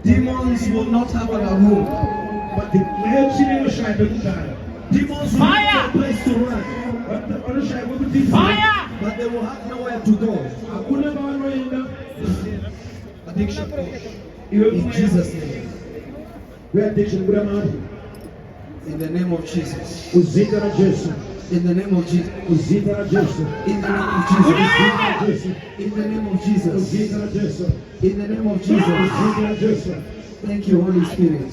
Demons will not have a room. But demons will have a place to run. Fire! But they will have nowhere to go. Addiction. In Jesus' name. In the name of Jesus. In the name of Jesus. In the name of Jesus. In the name of Jesus. In the name of Jesus. Thank you, Holy Spirit.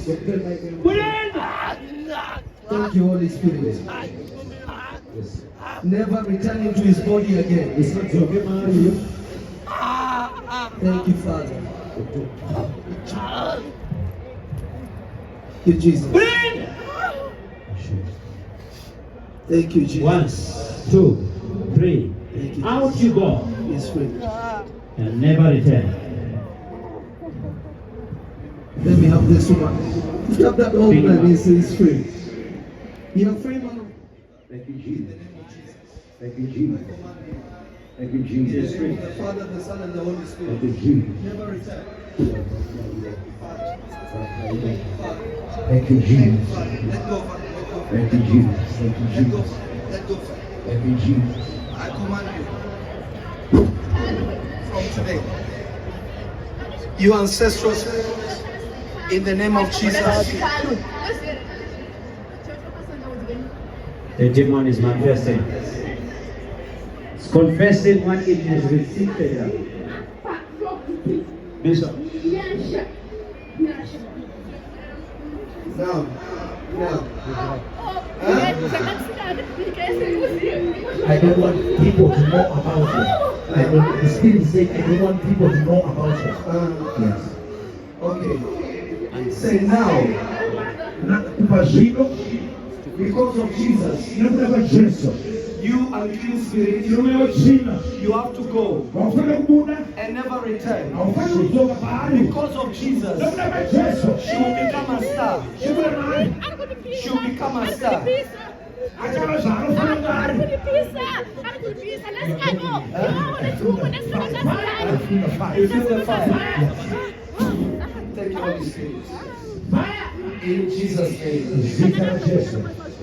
Thank you, Holy Spirit. Never returning to his body again. Thank you, Father. Thank you, Jesus. Thank you, Jesus. 1, 2, 3. Thank you, Out Jesus. you go He's free. and never return. Let me have this one. Lift up that old man. He's free. You're free, man. Thank you, Jesus. Thank you, Jesus. Thank you, Jesus. The Father, the Son, and the Holy Spirit. Thank you, Jesus. Never return. Thank you, Jesus. Let go, Father. Thank you, Jesus. Thank you, Let go. Jesus. Let go, Father. Thank you, Jesus. I command you from today. You ancestral spirits, in the name of Jesus. The demon is manifesting. It's confessing what it has received. Bishop. Now. I don't want people to know about you. Like when the Spirit said, I don't want people to know about you. Yes. Okay. Say now. Because of Jesus. You unclean spirit. You have to go and never return. Because of Jesus. She will become a star. She will become a star. Thank you, Holy Spirit. In Jesus' name.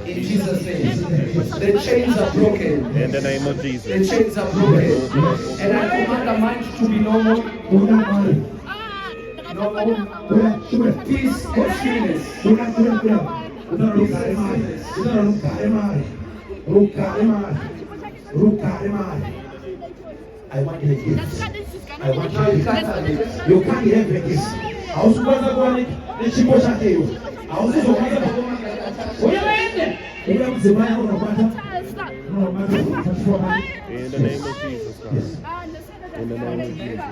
In Jesus' name. The chains are broken. In the name of Jesus. The chains are broken. And I command the mind to be normal. Normal. Peace and stillness. I want the gifts. I want you to have it. You can't have the gifts. I was going to go and she was at you. I was going to go. In the name of Jesus, God. In the name of Jesus.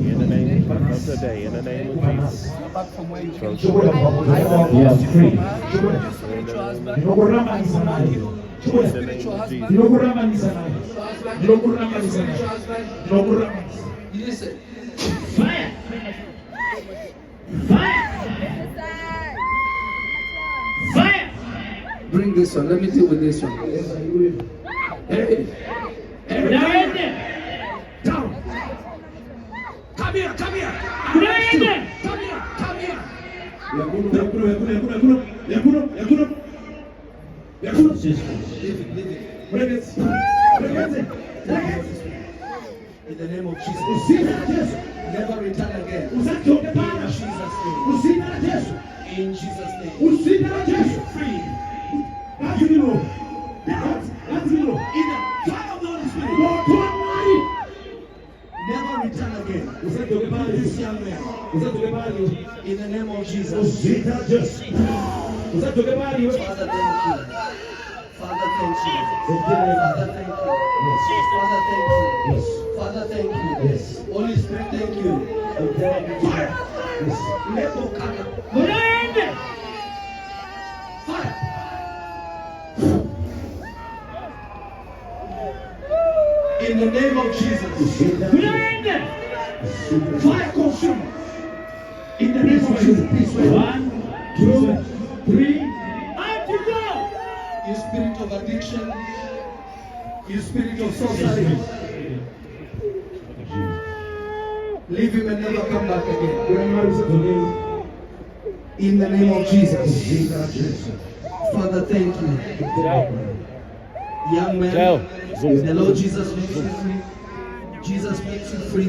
In the name of today. In the name of Jesus. You are free. Listen. Fire! Fire! Fire! Bring this one. Let me deal with this one. Hey. Down. Come here. Come here. Come here. Leave it. In the name of Jesus. Never return again. In Jesus' name. Free. Never return again. This young man. In the name of Jesus. Father, thank you. Father, thank you. Father, thank you. Father, thank you. Father, thank you. Holy Spirit, thank you. Fire. Fire. In the name of Jesus. Fire consume. In the name of Jesus. 1, 2, 3. You spirit of addiction. You spirit of sorcery. Leave him and never come back again. In the name of Jesus. Father, thank you. Young man, the Lord Jesus makes you free. Jesus makes you free.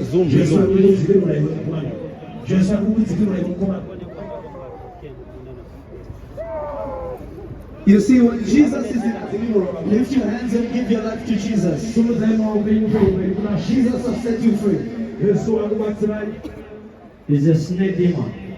You see, when Jesus is in it, lift your hands and give your life to Jesus. Jesus has set you free. It's a snake demon.